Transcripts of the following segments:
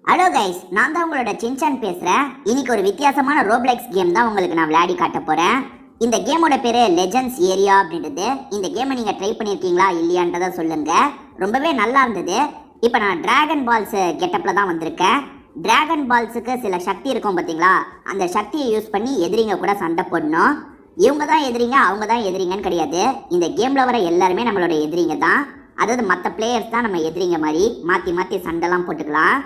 Hello guys, நான் தான் உங்களோட சின்சான் பேசுகிறேன். இன்னைக்கு ஒரு வித்தியாசமான ரோப்ளெக்ஸ் கேம் தான் உங்களுக்கு நான் விளையாடி காட்ட போகிறேன். இந்த கேமோட பேர் லெஜெண்ட்ஸ் ஏரியா அப்படின்றது. இந்த கேமை நீங்கள் ட்ரை பண்ணியிருக்கீங்களா இல்லையான்றதை சொல்லுங்கள். ரொம்பவே நல்லா இருந்தது. இப்போ நான் டிராகன் பால்ஸ் கெட்டப்பில் தான் வந்திருக்கேன். டிராகன் பால்ஸுக்கு சில சக்தி இருக்கும் பார்த்தீங்களா, அந்த சக்தியை யூஸ் பண்ணி எதிரிங்க கூட சண்டை போடணும். இவங்க தான் எதிரிங்க, அவங்க தான் எதிரிங்கன்னு கிடையாது. இந்த கேமில் வர எல்லாருமே நம்மளோட எதிரிங்க தான். அதாவது மற்ற பிளேயர்ஸ் தான் நம்ம எதிரிங்க மாதிரி மாற்றி மாற்றி சண்டைலாம் போட்டுக்கலாம்.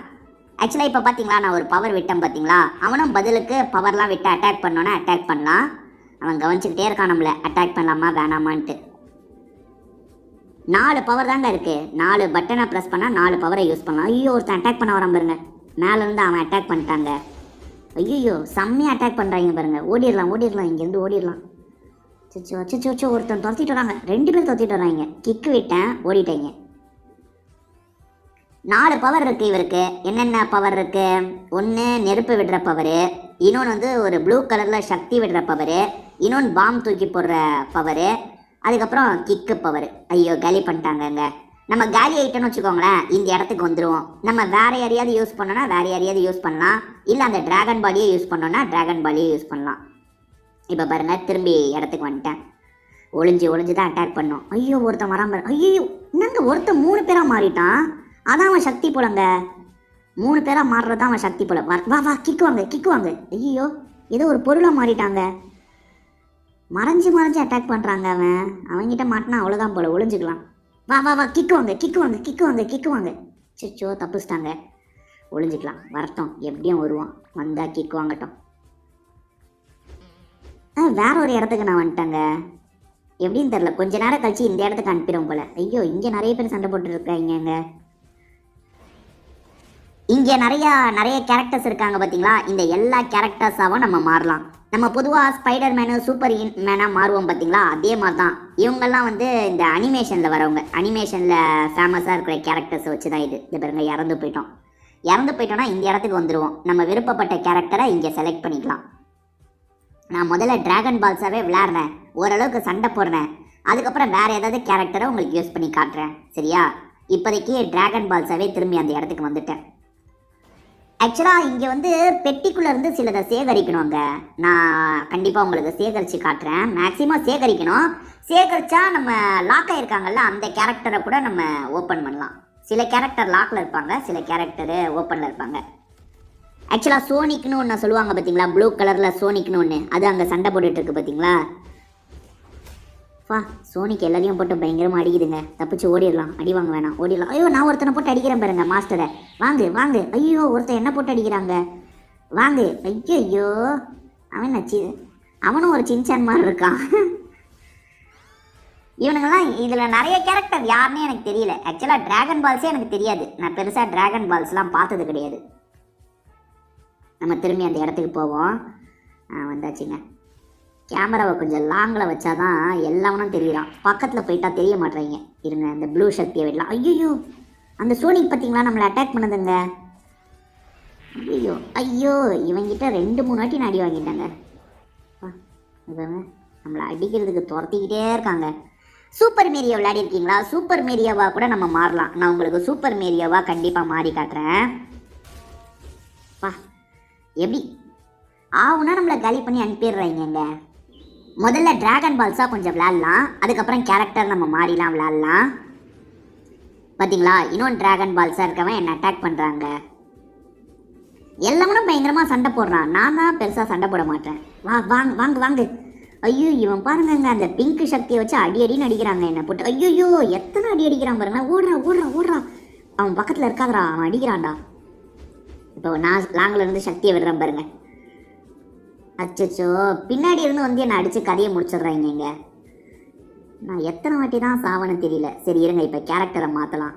ஆக்சுவலாக இப்போ பார்த்தீங்களா, நான் ஒரு பவர் விட்டேன் பார்த்தீங்களா, அவனும் பதிலுக்கு பவர்லாம் விட்டு அட்டாக் பண்ணோன்னா அட்டாக் பண்ணலாம். அவன் கவனிச்சுக்கிட்டே இருக்கான் நம்மளை அட்டாக் பண்ணலாமா வேணாமான்ட்டு. 4 பவர் தாங்க இருக்குது. 4 பட்டனை ப்ரெஸ் பண்ணால் 4 பவரை யூஸ் பண்ணலாம். ஐயோ, ஒருத்தன் அட்டாக் பண்ண வரான் பாருங்க. மேலேருந்து அவன் அட்டாக் பண்ணிட்டாங்க. ஐயோ, செம்மையாக அட்டாக் பண்ணுறாங்க பாருங்க. ஓடிடலாம் இங்கேருந்து ஓடிடலாம். சிச்சோ ஒருத்தன் துரத்திட்டு வராங்க. 2 பேர் துரத்திட்டு வராங்க. கிக்கு விட்டேன், ஓடிட்டாங்க. 4 பவர் இருக்குது இவருக்கு. என்னென்ன பவர் இருக்குது? ஒன்று நெருப்பு விடுற பவரு, இன்னொன்று வந்து ஒரு ப்ளூ கலரில் சக்தி விடுற பவரு, இன்னொன்று பாம் தூக்கி போடுற பவரு, அதுக்கப்புறம் கிக்கு பவர். ஐயோ, காலி பண்ணிட்டாங்கங்க. நம்ம காலி ஆகிட்டோன்னு வச்சுக்கோங்களேன், இந்த இடத்துக்கு வந்துடுவோம். நம்ம வேறு யாரையாவது யூஸ் பண்ணோன்னா வேறு யாரையாவது யூஸ் பண்ணலாம். இல்லை அந்த டிராகன் பாலியை யூஸ் பண்ணோன்னா டிராகன் பாலியை யூஸ் பண்ணலாம். இப்போ பாருங்கள், திரும்பி இடத்துக்கு வந்துட்டேன். ஒளிஞ்சு தான் அட்டாக் பண்ணோம். ஐயோ, ஒருத்தன் வராம. ஐயோ, என்னங்க ஒருத்தன் 3 பேராக மாறிட்டான். அதான் அவன் சக்தி போலங்க. 3 பேராக மாறுறதான் அவன் சக்தி போல. வா கிக்குவாங்க. ஐயோ, ஏதோ ஒரு பொருளாக மாறிட்டாங்க. மறைஞ்சு அட்டாக் பண்ணுறாங்க. அவன்கிட்ட மாட்டினா அவ்வளோதான் போல. ஒளிஞ்சுக்கலாம். வா கிக்குவாங்க. சிச்சோ, தப்புச்சிட்டாங்க. ஒளிஞ்சிக்கலாம். வரட்டும், எப்படியும் வருவான். வந்தா கிக்கு வாங்கட்டும். வேற ஒரு இடத்துக்கு நான் வந்துட்டேங்க. எப்படின்னு தெரில. கொஞ்ச நேரம் கழிச்சு இந்த இடத்துக்கு அனுப்பிடும் போல. ஐயோ, இங்கே நிறைய பேர் சண்டை போட்டுருக்காங்க. இங்கே நிறைய கேரக்டர்ஸ் இருக்காங்க பார்த்தீங்களா. இந்த எல்லா கேரக்டர்ஸாகவும் நம்ம மாறலாம். நம்ம பொதுவாக ஸ்பைடர் மேனு சூப்பர் மேனாக மாறுவோம் பார்த்தீங்களா, அதே மாதிரி தான் இவங்கெல்லாம் வந்து இந்த அனிமேஷனில் வரவங்க. அனிமேஷனில் ஃபேமஸாக இருக்கிற கேரக்டர்ஸை வச்சு தான் இது பாருங்க. இறந்து போயிட்டோன்னா இந்த இடத்துக்கு வந்துடுவோம். நம்ம விருப்பப்பட்ட கேரக்டரை இங்கே செலக்ட் பண்ணிக்கலாம். நான் முதல்ல டிராகன் பால்ஸாகவே விளையாடுறேன், ஓரளவுக்கு சண்டை போடுறேன். அதுக்கப்புறம் வேறு ஏதாவது கேரக்டரை உங்களுக்கு யூஸ் பண்ணி காட்டுறேன், சரியா? இப்போதைக்கு டிராகன் பால்ஸாகவே திரும்பி அந்த இடத்துக்கு வந்துட்டேன். ஆக்சுவலாக இங்கே வந்து பெட்டிக்குள்ளேருந்து சிலதை சேகரிக்கணுங்க. நான் கண்டிப்பாக உங்களுக்கு சேகரித்து காட்டுறேன். மேக்ஸிமம் சேகரித்தா நம்ம லாக் ஆகிருக்காங்கல்ல, அந்த கேரக்டரை கூட நம்ம ஓப்பன் பண்ணலாம். சில கேரக்டர் லாக்கில் இருப்பாங்க, சில கேரக்டரு ஓப்பனில் இருப்பாங்க. ஆக்சுவலாக சோனிக்னு ஒன்று சொல்லுவாங்க பார்த்தீங்களா, ப்ளூ கலரில் சோனிக்னு ஒன்று, அது அங்கே சண்டை போட்டுட்ருக்கு பார்த்தீங்களா. சோனிக்கு எல்லாரையும் போட்டு பயங்கரமாக அடிக்குதுங்க. தப்பிச்சு ஓடிடலாம். அடி வாங்க வேணாம், ஓடிடலாம். ஐயோ, நான் ஒருத்தனை போட்டு அடிக்கிறேன் பாருங்க, மாஸ்டரை. வாங்க. ஐயோ, ஒருத்தன் என்ன போட்டு அடிக்கிறாங்க. வாங்க. ஐயோ, அவனும் ஒரு சின்சான் மாதிரி இருக்கான். இவனுங்கெல்லாம் இதில் நிறைய கேரக்டர் யாருன்னே எனக்கு தெரியல. ஆக்சுவலாக டிராகன் பால்ஸே எனக்கு தெரியாது. நான் பெருசாக டிராகன் பால்ஸ்லாம் பார்த்தது கிடையாது. நம்ம திரும்பி அந்த இடத்துக்கு போவோம். வந்தாச்சுங்க. கேமராவை கொஞ்சம் லாங்கில் வச்சாதான் எல்லாவனும் தெரியலாம். பக்கத்தில் போயிட்டா தெரிய மாட்டேறாங்க. இருங்க, இந்த ப்ளூ சக்தியை விடலாம். ஐயோ, அந்த சோனிக் பார்த்தீங்களா, நம்மளை அட்டாக் பண்ணதுங்க. ஐயோ, இவங்கிட்ட 2-3 வாட்டி நான் அடி வாங்கிட்டாங்க. நம்மளை அடிக்கிறதுக்கு துரத்திக்கிட்டே இருக்காங்க. சூப்பர் மேரியோ விளையாடிருக்கீங்களா? சூப்பர் மேரியோவாக கூட நம்ம மாறலாம். நான் உங்களுக்கு சூப்பர் மேரியோவாக கண்டிப்பாக மாறி காட்டுறேன். எப்படி ஆகுனா நம்மளை காலி பண்ணி அனுப்பிடுறாங்க. முதல்ல டிராகன் பால்ஸாக கொஞ்சம் விளையாடலாம், அதுக்கப்புறம் கேரக்டர் நம்ம மாறிலாம் விளையாடலாம். பார்த்தீங்களா, இன்னொன்று டிராகன் பால்ஸாக இருக்கவன் என்னை அட்டாக் பண்ணுறாங்க. எல்லாமே பயங்கரமாக சண்டை போடுறான். நான் தான் பெருசாக சண்டை போட மாட்டேன். வாங்க. ஐயோ, இவன் பாருங்க, அந்த பிங்க் சக்தியை வச்சு அடின்னு அடிக்கிறாங்க என்னை போட்டு. ஐயோ, எத்தனை அடி அடிக்கிறான் பாருங்க. ஓடுறான். அவன் பக்கத்தில் இருக்காதரா, அவன் அடிக்கிறான்டா. இப்போ நான் லாங்கில் இருந்து சக்தியை விடுறேன் பாருங்க. அச்சோ, பின்னாடி இருந்து வந்து என்னை அடித்து கதையை முடிச்சிடுறாங்க. நான் எத்தனை வாட்டி தான் சாவன்னு தெரியல. சரி இருங்க, இப்போ கேரக்டரை மாற்றலாம்.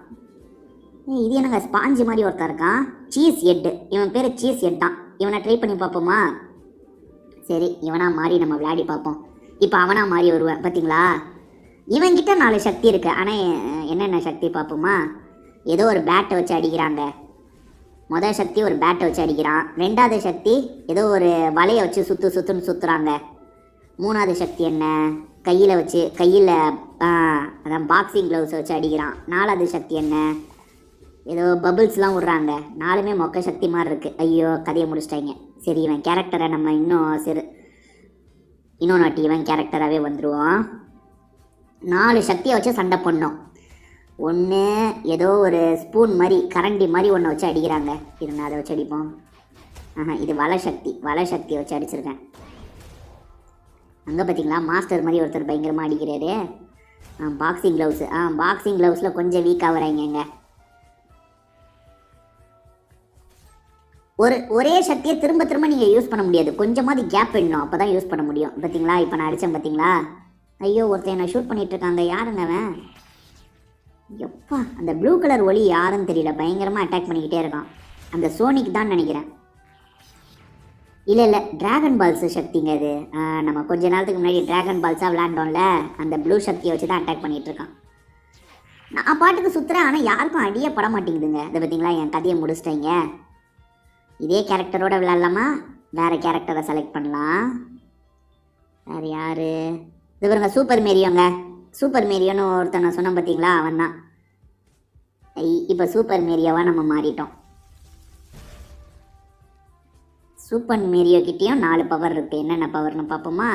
இது என்னங்க ஸ்பாஞ்சு மாதிரி ஒருத்தர் இருக்கான். Cheese head. இவன் பேர் சீஸ் ஹெட் தான். இவனை ட்ரை பண்ணி பார்ப்போமா? சரி, இவனாக மாறி நம்ம விளையாடி பார்ப்போம். இப்போ அவனாக மாறி வருவேன். பார்த்தீங்களா, இவன்கிட்ட 4 சக்தி இருக்குது. ஆனால் என்னென்ன சக்தி பார்ப்போமா? ஏதோ ஒரு பேட்டை வச்சு அடிக்கிறாங்க. முதல் சக்தி ஒரு பேட்டை வச்சு அடிக்கிறான். 2வது சக்தி ஏதோ ஒரு வலையை வச்சு சுற்றுன்னு சுற்றுறாங்க. 3வது சக்தி என்ன, கையில் அதான் பாக்ஸிங் க்ளவுஸை வச்சு அடிக்கிறான். 4வது சக்தி என்ன, ஏதோ பபிள்ஸ்லாம் விட்றாங்க. நாலுமே மொக்க சக்தி மாதிரி இருக்குது. ஐயோ கதையை முடிச்சிட்டாங்க. சரி இவன் கேரக்டரை நம்ம இன்னொன்று வாட்டி இவன் கேரக்டராகவே வந்துடுவோம். 4 சக்தியை வச்சு சண்டை பண்ணோம். ஒன்று ஏதோ ஒரு ஸ்பூன் மாதிரி கரண்டி மாதிரி ஒன்று வச்சு அடிக்கிறாங்க. இருங்க அதை வச்சு அடிப்போம். இது வலை சக்தியை வச்சு அடிச்சிருக்கேன். அங்கே பார்த்தீங்களா மாஸ்டர் மாதிரி ஒருத்தர் பயங்கரமாக அடிக்கிறாரு. Boxing gloves. பாக்ஸிங் க்ளவுஸில் கொஞ்சம் வீக்காக வராங்க. ஒரே சக்தியை திரும்ப திரும்ப நீங்கள் யூஸ் பண்ண முடியாது. கொஞ்சமாவது கேப் விடணும், அப்போ தான் யூஸ் பண்ண முடியும். பார்த்தீங்களா இப்போ நான் அடித்தேன் பார்த்தீங்களா. ஐயோ ஒருத்தர் என்னை ஷூட் பண்ணிகிட்ருக்காங்க. யாருங்க அவன்? எப்பா அந்த ப்ளூ கலர் ஒளி யாருன்னு தெரியல, பயங்கரமாக அட்டாக் பண்ணிக்கிட்டே இருக்கான். அந்த சோனிக்கு தான் நினைக்கிறேன். இல்லை ட்ராகன் பால்ஸ் சக்திங்க அது. நம்ம கொஞ்ச நேரத்துக்கு முன்னாடி ட்ராகன் பால்ஸாக விளாண்டோம்ல, அந்த ப்ளூ சக்தியை வச்சு தான் அட்டாக் பண்ணிகிட்ருக்கான். நான் பாட்டுக்கு சுற்றுறேன், ஆனால் யாருக்கும் அடியே பட மாட்டேங்குதுங்க. இதை பார்த்தீங்களா என் கதையை முடிச்சிட்டேங்க. இதே கேரக்டரோட விளாட்லாமா? வேறு கேரக்டரை செலக்ட் பண்ணலாம். வேறு யார்? இது பாருங்க சூப்பர் மேரியோன்னு ஒருத்தனை சொன்னோம் பார்த்தீங்களா, அவன் தான். இப்போ சூப்பர் மேரியோவாக நம்ம மாறிட்டோம். சூப்பர் மேரியோ கிட்டேயும் 4 பவர் இருக்குது. என்னென்ன பவர்னு பார்ப்போமா?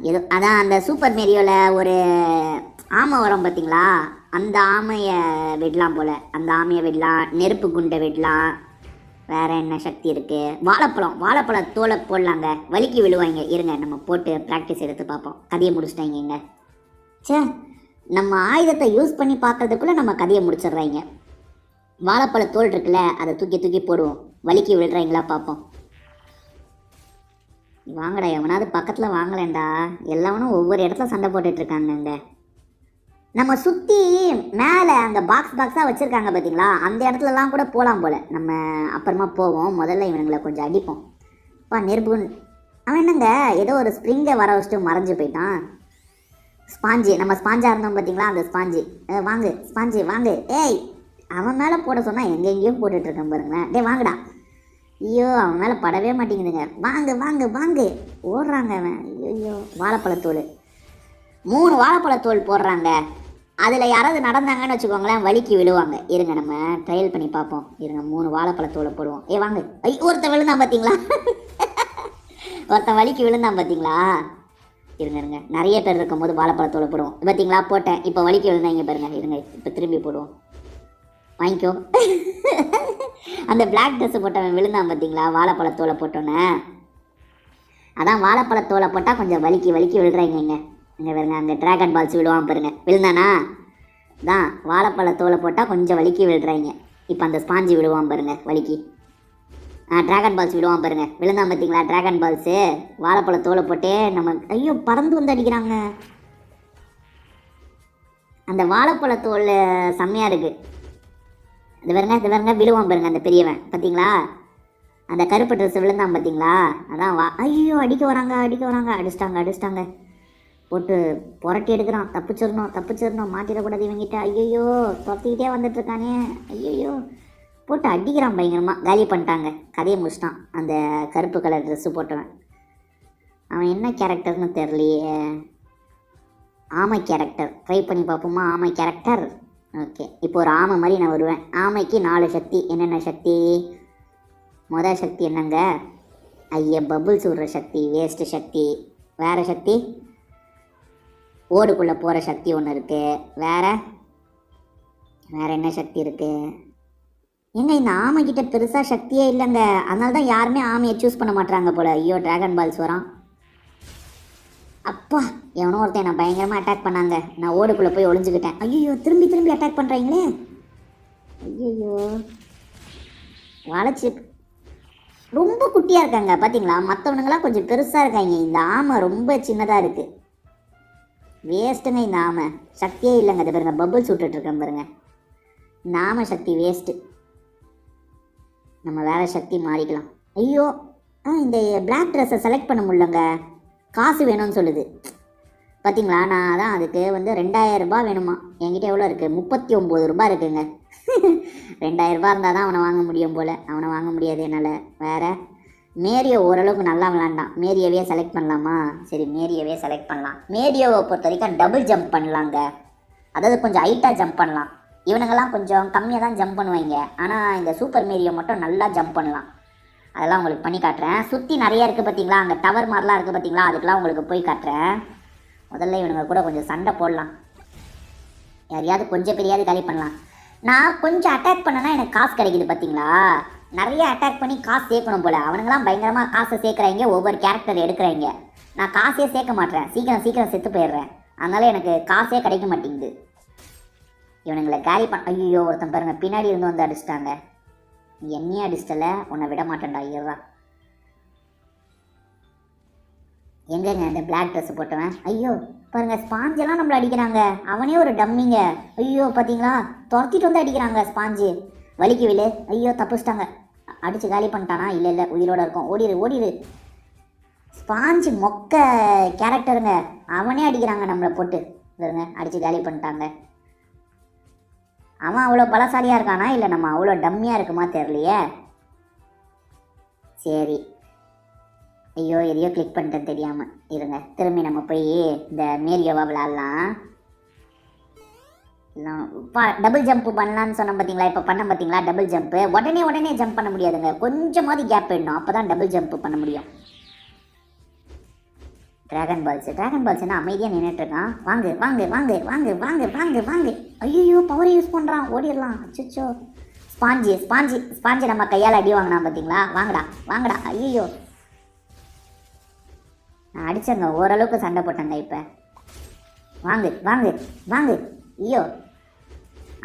ஏதோ அதான் அந்த சூப்பர் மேரியோவில் ஒரு ஆமை வரும் பார்த்தீங்களா, அந்த ஆமையை விடலாம் போல். அந்த ஆமையை விடலாம், நெருப்பு குண்டை விடலாம். வேறு என்ன சக்தி இருக்குது? வாழைப்பழ தோலை போடலாங்க. வலிக்கு விழுவாங்க. இருங்க நம்ம போட்டு ப்ராக்டிஸ் எடுத்து பார்ப்போம். கதையை முடிச்சிட்டாங்க. நம்ம ஆயுதத்தை யூஸ் பண்ணி பார்க்கறதுக்குள்ளே நம்ம கதையை முடிச்சிடுறாங்க. வாழைப்பழ தோல் இருக்குல்ல, அதை தூக்கி போடுவோம். வலிக்கு விழுறாங்களா பார்ப்போம். வாங்கடா, எவனாவது பக்கத்தில் வாங்கலேண்டா. எல்லாவனும் ஒவ்வொரு இடத்துல சண்டை போட்டுட்ருக்காங்கங்க. நம்ம சுற்றி மேலே அந்த பாக்ஸாக வச்சுருக்காங்க பார்த்தீங்களா, அந்த இடத்துலலாம் கூட போகலாம் போல். நம்ம அப்புறமா போவோம். முதல்ல இவனுங்களை கொஞ்சம் அடிப்போம். நெருப்பு அவன் என்னங்க ஏதோ ஒரு ஸ்ப்ரிங்கை வர வச்சுட்டு மறைஞ்சு போயிட்டான். நம்ம ஸ்பாஞ்சாக இருந்தோம் பார்த்தீங்களா, அந்த ஸ்பாஞ்சு வாங்கு. ஏய் அவன் மேலே போட சொன்னால் எங்கெங்கேயோ போட்டுட்ருக்கேன் பாருங்களேன். டே வாங்கடா. ஐயோ அவன் மேலே படவே மாட்டேங்குதுங்க. வாங்கு ஓடுறாங்க அவன். ஐயோ வாழைப்பழத்தோல் 3 வாழைப்பழத்தோல் போடுறாங்க. அதில் யாராவது நடந்தாங்கன்னு வச்சுக்கோங்களேன், வலிக்கு விழுவாங்க. இருங்க நம்ம ட்ரையல் பண்ணி பார்ப்போம். இருங்க 3 வாழைப்பழத்தோலை போடுவோம். வாங்க. ஒருத்தன் விழுந்தான் பார்த்தீங்களா, ஒருத்தன் வலிக்கு விழுந்தான் பார்த்தீங்களா. இருங்க நிறைய பேர் இருக்கும் போது வாழைப்பழத்தோலை போடுவோம். பார்த்தீங்களா போட்டேன். இப்போ வலிக்கு விழுந்தாங்க பாருங்க. இருங்க இப்போ திரும்பி போடுவோம். வாங்கிக்கோ. அந்த பிளாக் ட்ரெஸ்ஸு போட்டவன் விழுந்தான் பார்த்தீங்களா, வாழைப்பழத்தோலை போட்டோன்னே. அதான் வாழைப்பழத்தோலை போட்டால் கொஞ்சம் வலிக்கு விழுறாங்க. இங்கே பாருங்க அங்கே ட்ராகன் பால்ஸ் விழுவான் பாருங்க. விழுந்தானா தான் வாழைப்பழத்தோலை போட்டால் கொஞ்சம் வலிக்கு விழுறாங்க. இப்போ அந்த ஸ்பாஞ்சு விழுவான் பாருங்க வலிக்கு. ட்ராகன் பால்ஸ் விழுவான் பாருங்க. விழுந்தான் பார்த்தீங்களா ட்ராகன் பால்ஸு. வாழைப்பழத்தோலை போட்டே நம்ம ஐயோ பறந்து வந்து அடிக்கிறாங்க. அந்த வாழைப்பழத்தோல் செம்மையாக இருக்குது. இது பாருங்க விழுவான் பாருங்க அந்த பெரியவன். பார்த்தீங்களா அந்த கருப்பு ட்ரெஸ் விழுந்தான் பார்த்தீங்களா. அதான் ஐயோ அடிக்க வராங்க. அடிச்சிட்டாங்க. போட்டு புரட்டி எடுக்கிறான். தப்பிச்சிடணும் மாட்டிடக்கூடாது இவங்கிட்ட. ஐயோ துரத்திக்கிட்டே வந்துட்டுருக்கானே. ஐயோ போட்டு அடிக்கிறான் பயங்கரமாக. காலி பண்ணிட்டாங்க. கதையை முடிச்சிட்டான் அந்த கருப்பு கலர் ட்ரெஸ்ஸு போட்டவன். அவன் என்ன கேரக்டர்னு தெரியலையே. ஆமை கேரக்டர் ட்ரை பண்ணி பார்ப்போமா. ஆமை கேரக்டர் ஓகே. இப்போ ஒரு ஆமை மாதிரி நான் வருவேன். ஆமைக்கு 4 சக்தி. என்னென்ன சக்தி? மொதல் சக்தி என்னங்க? பபுள்ஸ் விடுற சக்தி, வேஸ்ட்டு சக்தி. வேறு சக்தி ஓடுக்குள்ளே போகிற சக்தி ஒன்று இருக்குது. வேறு என்ன சக்தி இருக்குது? இந்த ஆமைக்கிட்ட பெருசாக சக்தியே இல்லைங்க. அதனால தான் யாருமே ஆமையை சூஸ் பண்ண மாட்டாங்க போல். ஐயோ ட்ராகன் பால்ஸ் வரான். அப்பா எவனோ ஒருத்தன் நான் பயங்கரமாக அட்டாக் பண்ணாங்க. நான் ஓடுக்குள்ளே போய் ஒளிஞ்சுக்கிட்டேன். ஐயோ திரும்பி அட்டாக் பண்ணுறாங்களே. ஐயோ வளைச்சி ரொம்ப குட்டியாக இருக்காங்க பார்த்தீங்களா. மற்றவனுங்களாம் கொஞ்சம் பெருசாக இருக்காங்க. இந்த ஆமை ரொம்ப சின்னதாக இருக்குது. வேஸ்ட்டுங்க இந்த ஆமை. சக்தியே இல்லைங்க. அது பாருங்க பபுள்ஸ் விட்டுட்ருக்கேன் பாருங்க. இந்த ஆமை சக்தி வேஸ்ட்டு. நம்ம வேறு சக்தி மாறிக்கலாம். ஐயோ இந்த பிளாக் ட்ரெஸ்ஸை செலக்ட் பண்ண முடியலங்க. காசு வேணும்னு சொல்லுது பார்த்தீங்களா. நான் தான் அதுக்கு 2000 ரூபாய் வேணுமா. என்கிட்ட எவ்வளோ இருக்குது? 39 ரூபாய் இருக்குங்க. 2000 ரூபாய் இருந்தால் தான் அவனை வாங்க முடியும் போல். அவனை வாங்க முடியாது என்னால். வேறு மேரியோ ஓரளவுக்கு நல்லா விளாண்டான். மேரியோவே செலக்ட் பண்ணலாமா? சரி மேரியோவே செலக்ட் பண்ணலாம். மேரியோவை பொறுத்த வரைக்கும் டபுள் ஜம்ப் பண்ணலாங்க. அதாவது கொஞ்சம் ஹைட்டாக ஜம்ப் பண்ணலாம். இவனுங்கெல்லாம் கொஞ்சம் கம்மியாக தான் ஜம்ப் பண்ணுவாங்க, ஆனால் இந்த சூப்பர் மேரியோ மட்டும் நல்லா ஜம்ப் பண்ணலாம். அதெல்லாம் உங்களுக்கு பண்ணி காட்டுறேன். சுற்றி நிறைய இருக்குது பார்த்தீங்களா, அங்கே டவர் மாதிரிலாம் இருக்குது பார்த்தீங்களா, அதுக்கெலாம் உங்களுக்கு போய் காட்டுறேன். முதல்ல இவனுங்க கூட கொஞ்சம் சண்டை போடலாம், யாரையாவது கொஞ்சம் பெரியாவது காலி பண்ணலாம். நான் கொஞ்சம் அட்டாக் பண்ணனா எனக்கு காசு கிடைக்குது பார்த்தீங்களா, நிறைய அட்டாக் பண்ணி காசு சேர்க்கணும் போல். அவனுங்களாம் பயங்கரமாக காசை சேர்க்குறாங்க, ஒவ்வொரு கேரக்டர் எடுக்கிறாங்க. நான் காசே சேர்க்க மாட்டேன், சீக்கிரம் செத்து போயிடுறேன். அதனால எனக்கு காசே கிடைக்க மாட்டேங்குது. இவனுங்களை காலி ஐயோ ஒருத்தன் பாருங்கள் பின்னாடி இருந்து வந்து அடிச்சிட்டாங்க. என்னையே அடிச்சிட்டல, உன்னை விட மாட்டேன்டா ஐயோவா. எங்கங்க இந்த பிளாக் ட்ரெஸ் போட்டவன்? ஐயோ பாருங்க ஸ்பாஞ்செல்லாம் நம்மளை அடிக்கிறாங்க, அவனே ஒரு டம்மிங்க. ஐயோ பார்த்தீங்களா, துரத்திட்டு வந்து அடிக்கிறாங்க ஸ்பாஞ்சு. வலிக்கு விழு. ஐயோ தப்பிச்சிட்டாங்க, அடித்து காலி பண்ணிட்டானா? இல்லை உயிரோட இருக்கும், ஓடிடு. ஸ்பாஞ்சு மொக்க கேரக்டருங்க, அவனே அடிக்கிறாங்க நம்மளை போட்டு. பாருங்க அடித்து காலி பண்ணிட்டாங்க. அவன் அவ்வளோ பலசாலியாக இருக்கானா இல்லை நம்ம அவ்வளோ டம்மியாக இருக்குமா தெரியலையே. சரி, ஐயோ எதையோ கிளிக் பண்ணிட்டேன் தெரியாமல். இருங்க திரும்பி நம்ம போய் இந்த மேரியோவா விளாட்லாம். டபுள் ஜம்ப் பண்ணலான்னு சொன்னோம் பார்த்தீங்களா, இப்போ பண்ண பார்த்தீங்களா டபுள் ஜம்ப்பு. உடனே ஜம்ப் பண்ண முடியாதுங்க, கொஞ்சமாவது கேப் போயிடணும், அப்போ தான் டபுள் ஜம்ப் பண்ண முடியும். ட்ராகன் பால்ஸ்னா அமைதியாக நின்றுட்டுருக்கான். வாங்கு. ஐயோ பவரை யூஸ் பண்ணுறான், ஓடிடலாம். அச்சோ ஸ்பாஞ்சு நம்ம கையால் அடி வாங்கினா பார்த்தீங்களா. வாங்கடா. ஐயோ நான் அடித்தேங்க, ஓரளவுக்கு சண்டை போட்டேங்க. இப்போ வாங்கு. ஐயோ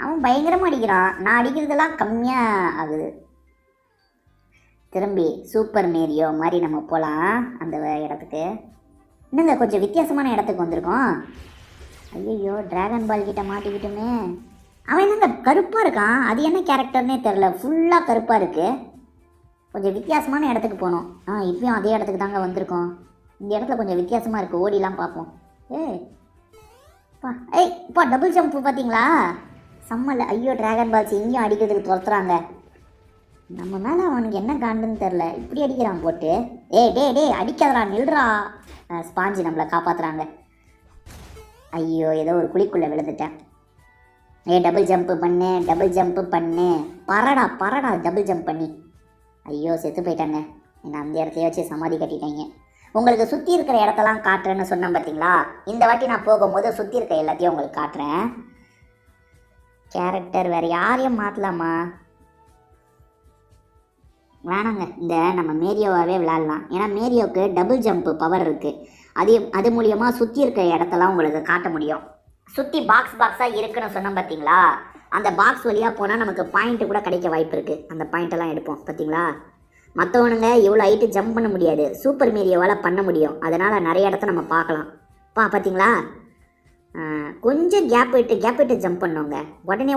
அவன் பயங்கரமாக அடிக்கிறான், நான் அடிக்கிறதெல்லாம் கம்மியாக ஆகுது. திரும்பி சூப்பர் மேரியோ மாதிரி நம்ம போகலாம் அந்த இடத்துக்கு. என்னங்க கொஞ்சம் வித்தியாசமான இடத்துக்கு வந்திருக்கோம். ஐயோ டிராகன் பால் கிட்ட மாட்டிக்கிட்டுமே. அவன் என்னங்க கருப்பாக இருக்கான், அது என்ன கேரக்டர்னே தெரில, ஃபுல்லாக கருப்பாக இருக்குது. கொஞ்சம் வித்தியாசமான இடத்துக்கு போகணும். இப்பயும் அதே இடத்துக்கு தாங்க வந்திருக்கோம். இந்த இடத்துல கொஞ்சம் வித்தியாசமாக இருக்குது, ஓடிலாம் பார்ப்போம். இப்போ டபுள் ஜம்ப் பார்த்தீங்களா, செம்மல்ல. ஐயோ டிராகன் பால்ஸ் இங்கேயும் அடிக்கிறதுக்கு துரத்துறாங்க. நம்ம மேலே அவனுக்கு என்ன காண்டுன்னு தெரில, இப்படி அடிக்கிறான் போட்டு. டே அடிக்காதடா, நில்றா. ஸ்பாஞ்சு நம்மளை காப்பாற்றுறாங்க. ஐயோ ஏதோ ஒரு குழிக்குள்ளே விழுந்துட்டேன். டபுள் ஜம்ப்பு பண்ணு. பரடா டபுள் ஜம்ப் பண்ணி. ஐயோ செத்து போயிட்டாங்க, என்னை அந்த இடத்தைய வச்சு சமாதி கட்டிட்டாங்க. உங்களுக்கு சுற்றி இருக்கிற இடத்தெல்லாம் காட்டுறேன்னு சொன்னேன் பார்த்தீங்களா, இந்த வாட்டி நான் போகும்போது சுற்றி இருக்க எல்லாத்தையும் உங்களுக்கு காட்டுறேன். கேரக்டர் வேறு யாரையும் மாற்றலாமா? வேணாங்க, இந்த நம்ம மேரியோவாகவே விளாட்லாம். ஏன்னா மேரியோவுக்கு டபுள் ஜம்ப்பு பவர் இருக்குது. அது மூலியமாக சுற்றி இருக்க இடத்தெல்லாம் உங்களுக்கு காட்ட முடியும். சுற்றி பாக்ஸாக இருக்குன்னு சொன்னோம் பார்த்தீங்களா, அந்த பாக்ஸ் வழியாக போனால் நமக்கு பாயிண்ட்டு கூட கிடைக்க வாய்ப்பு இருக்குது. அந்த பாயிண்ட்டெல்லாம் எடுப்போம் பார்த்தீங்களா. மற்றவனுங்க இவ்வளோ ஹைட்டு ஜம்ப் பண்ண முடியாது, சூப்பர் மேரியோவால் பண்ண முடியும். அதனால் நிறைய இடத்த நம்ம பார்க்கலாம். பார்த்தீங்களா, கொஞ்சம் கேப் விட்டு ஜம்ப் பண்ணுவோங்க.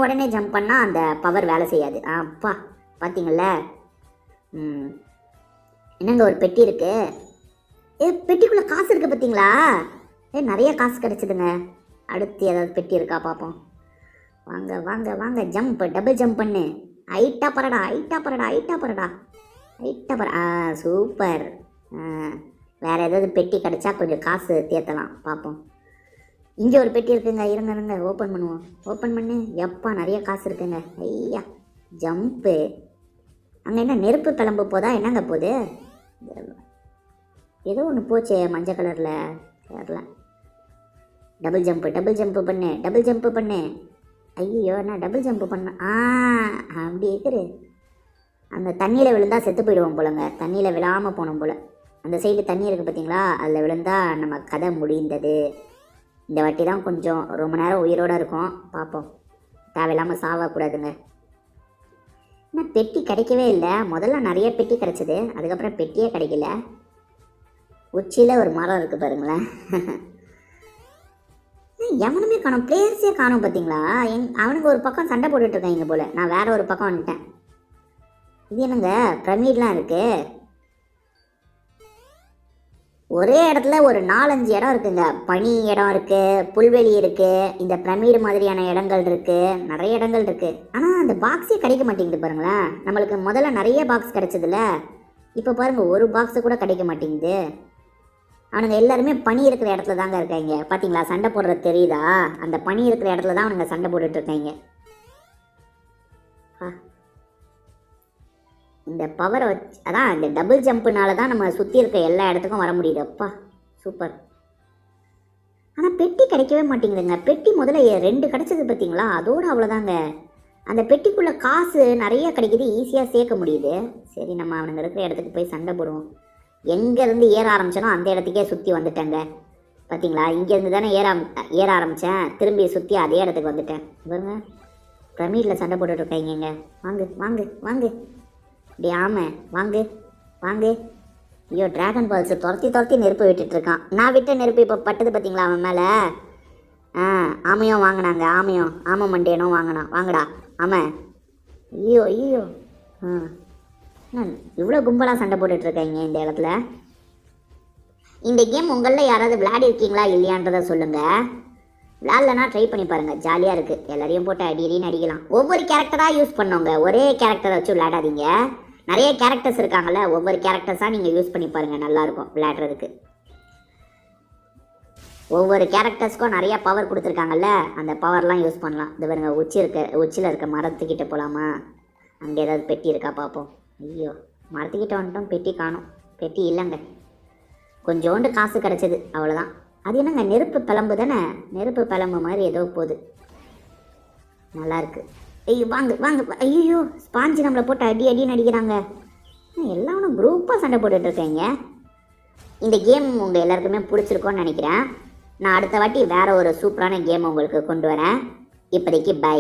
உடனே ஜம்ப் பண்ணால் அந்த பவர் வேலை செய்யாது. பார்த்தீங்களா. என்னங்க ஒரு பெட்டி இருக்கு. பெட்டிக்குள்ளே காசு இருக்குது பார்த்தீங்களா. நிறைய காசு கிடச்சிதுங்க. அடுத்து ஏதாவது பெட்டி இருக்கா பார்ப்போம். வாங்க ஜம்ப், டபுள் ஜம்ப் பண்ணு. ஹைட்டா பரடா. சூப்பர். வேறு ஏதாவது பெட்டி கிடச்சா கொஞ்சம் காசு தேர்த்தலாம், பார்ப்போம். இங்கே ஒரு பெட்டி இருக்குங்க, இருங்க ஓப்பன் பண்ணுவோம். ஓப்பன் பண்ணு. எப்பா நிறைய காசு இருக்குங்க. ஐயா ஜம்ப்பு. அங்கே என்ன நெருப்பு கிளம்பு போதா, என்னங்க போகுது? ஏதோ ஒன்று போச்சே மஞ்சள் கலரில், தெரில. டபுள் ஜம்ப்பு பண்ணு. ஐயோ நான் டபுள் ஜம்ப்பு பண்ண. அப்படி இருக்குது. அந்த தண்ணியில் விழுந்தால் செத்து போயிடுவோம் போலங்க, தண்ணியில் விழாமல் போனோம் போல். அந்த சைடு தண்ணி இருக்குது பார்த்தீங்களா, அதில் விழுந்தால் நம்ம கதை முடிந்தது. இந்த வாட்டி தான் கொஞ்சம் ரொம்ப நேரம் உயிரோடு இருக்கும், பார்ப்போம். தேவையில்லாமல் சாவக்கூடாதுங்க. ஆனால் பெட்டி கிடைக்கவே இல்லை. முதல்ல நிறைய பெட்டி கிடச்சிது, அதுக்கப்புறம் பெட்டியே கிடைக்கல. உச்சியில் ஒரு மரம் இருக்குது பாருங்களேன். எவனுமே காணும், பிளேயர்ஸே காணும் பார்த்தீங்களா. அவனுக்கு ஒரு பக்கம் சண்டை போட்டுட்ருக்காங்க போல், நான் வேறு ஒரு பக்கம் வந்துட்டேன். இது என்னங்க பிரமிட்லாம் இருக்குது. ஒரே இடத்துல ஒரு 4-5 இடம் இருக்குங்க. பனி இடம் இருக்குது, புல்வெளி இருக்குது, இந்த பிரமிடு மாதிரியான இடங்கள் இருக்குது, நிறைய இடங்கள் இருக்குது. ஆனால் அந்த பாக்ஸே கிடைக்க மாட்டேங்குது பாருங்களேன். நம்மளுக்கு முதல்ல நிறைய பாக்ஸ் கிடைச்சதில்ல, இப்போ பாருங்கள் ஒரு பாக்ஸு கூட கிடைக்க மாட்டேங்குது. அவனுங்க எல்லாருமே பனி இருக்கிற இடத்துல தாங்க இருக்காங்க. பார்த்தீங்களா சண்டை போடுறது தெரியுதா, அந்த பனி இருக்கிற இடத்துல தான் அவனுங்க சண்டை போட்டுட்ருக்காங்க. இந்த பவரை வச்சு அதான் இந்த டபுள் ஜம்ப்புனால தான் நம்ம சுற்றி இருக்க எல்லா இடத்துக்கும் வர முடியுது. அப்பா சூப்பர். ஆனால் பெட்டி கிடைக்கவே மாட்டேங்குதுங்க. பெட்டி முதல்ல 2 கிடச்சது பார்த்தீங்களா, அதோடு அவ்வளோதாங்க. அந்த பெட்டிக்குள்ளே காசு நிறைய கிடைக்கிது, ஈஸியாக சேர்க்க முடியுது. சரி நம்ம அவனுங்க இருக்கிற இடத்துக்கு போய் சண்டை போடுவோம். எங்கேருந்து ஏற ஆரம்பிச்சனோ அந்த இடத்துக்கே சுற்றி வந்துட்டேங்க. பார்த்தீங்களா, இங்கேருந்து தானே ஏற ஆரம்பித்தேன், திரும்பி சுற்றி அதே இடத்துக்கு வந்துட்டேன். பாருங்க பிரமிடில் சண்டை போட்டுட்ருக்காங்க. வாங்கு வாங்கு வாங்கு, இப்படி ஆமை வாங்கு வாங்கு. ஐயோ ட்ராகன் பால்ஸு துரத்தி நெருப்பு விட்டுட்ருக்கான். நான் விட்ட நெருப்பு இப்போ பட்டது பார்த்தீங்களா அவன் மேலே. ஆமையும் வாங்கினாங்க, ஆமை மண்டேனும் வாங்கினான். வாங்கடா ஆமை. ஐயோ ஐயோ இவ்வளோ கும்பலாக சண்டை போட்டுட்ருக்காங்க இந்த இடத்துல. இந்த கேம் உங்களில் யாராவது விளையாடிருக்கீங்களா இல்லையான்றதை சொல்லுங்கள். விளையாடலன்னா ட்ரை பண்ணி பாருங்கள், ஜாலியாக இருக்குது. எல்லாரையும் போட்டு அடின்னு அடிக்கலாம். ஒவ்வொரு கேரக்டராக யூஸ் பண்ணோங்க, ஒரே கேரக்டரை வச்சு விளையாடாதீங்க. நிறைய கேரக்டர்ஸ் இருக்காங்கல்ல, ஒவ்வொரு கேரக்டர்ஸாக நீங்கள் யூஸ் பண்ணி பாருங்கள், நல்லாயிருக்கும் விளையாடுறதுக்கு. ஒவ்வொரு கேரக்டர்ஸ்க்கும் நிறையா பவர் கொடுத்துருக்காங்கல்ல, அந்த பவர்லாம் யூஸ் பண்ணலாம். இது பாருங்க உச்சியில் இருக்க மரத்துக்கிட்ட போகலாமா, அங்கே ஏதாவது பெட்டி இருக்கா பார்ப்போம். ஐயோ மரத்துக்கிட்ட வந்துட்டோம், பெட்டி காணும். பெட்டி இல்லைங்க, கொஞ்சோண்டு காசு கிடச்சிது அவ்வளோதான். அது என்னங்க நெருப்பு பிளம்பு தானே, நெருப்பு பிளம்பு மாதிரி ஏதோ போகுது, நல்லாயிருக்கு. ஐயோ வாங்க வாங்க. ஐயோ ஸ்பாஞ்சு நம்மளை போட்டு அடின்னு அடிக்கிறாங்க. எல்லாம் ஒன்றும் குரூப்பாக சண்டை போட்டுட்ருக்கேங்க. இந்த கேம் உங்கள் எல்லாருக்குமே பிடிச்சிருக்கோன்னு நினைக்கிறேன். நான் அடுத்த வாட்டி வேறு ஒரு சூப்பரான கேம் உங்களுக்கு கொண்டு வரேன். இப்போதைக்கு பை.